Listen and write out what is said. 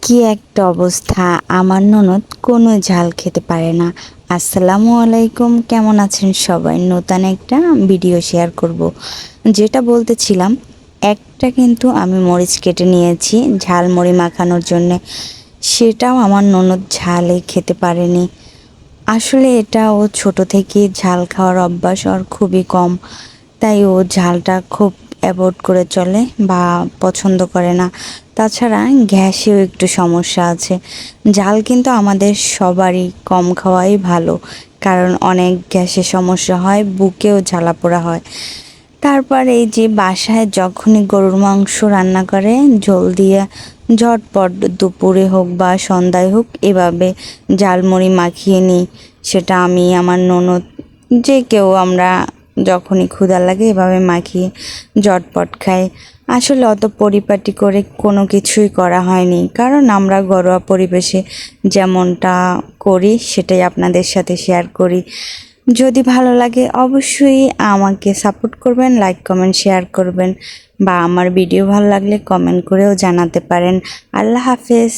কি একটা অবস্থা, আমার ননদ কোনো ঝাল খেতে পারে না। আসসালামু আলাইকুম, কেমন আছেন সবাই? নতুন একটা ভিডিও শেয়ার করব। যেটা বলতেছিলাম, একটা কিন্তু আমি মরিচ কেটে নিয়েছি ঝাল মুড়ি মাখানোর জন্য। সেটাও আমার ননদ ঝালে খেতে পারেনি। আসলে এটা ও ছোট থেকে ঝাল খাওয়ার অভ্যাস ওর খুবই কম, তাই ও ঝালটা খুব অ্যাভয়েড করে চলে বা পছন্দ করে না। তাছাড়া গ্যাসেও একটু সমস্যা আছে। ঝাল কিন্তু আমাদের সবারই কম খাওয়াই ভালো, কারণ অনেক গ্যাসের সমস্যা হয়, বুকেও জ্বালাপোড়া হয়। তারপর এই যে বাসায় যখনই গরুর মাংস রান্না করে ঝোল দিয়ে ঝটপট দুপুরে হোক বা সন্ধ্যায় হোক এভাবে ঝালমুড়ি মাখিয়ে নিই। সেটা আমি, আমার ননদ, যে কেউ আমরা যখনই ক্ষুধা লাগে এভাবে মাখিয়ে ঝটপট খাই। আসলে অত পরিপাটি করে কোনো কিছুই করা হয়নি, কারণ আমরা ঘরোয়া পরিবেশে যেমনটা করি সেটাই আপনাদের সাথে শেয়ার করি। যদি ভালো লাগে অবশ্যই আমাকে সাপোর্ট করবেন, লাইক কমেন্ট শেয়ার করবেন, বা আমার ভিডিও ভালো লাগলে কমেন্ট করেও জানাতে পারেন। আল্লাহ হাফেজ।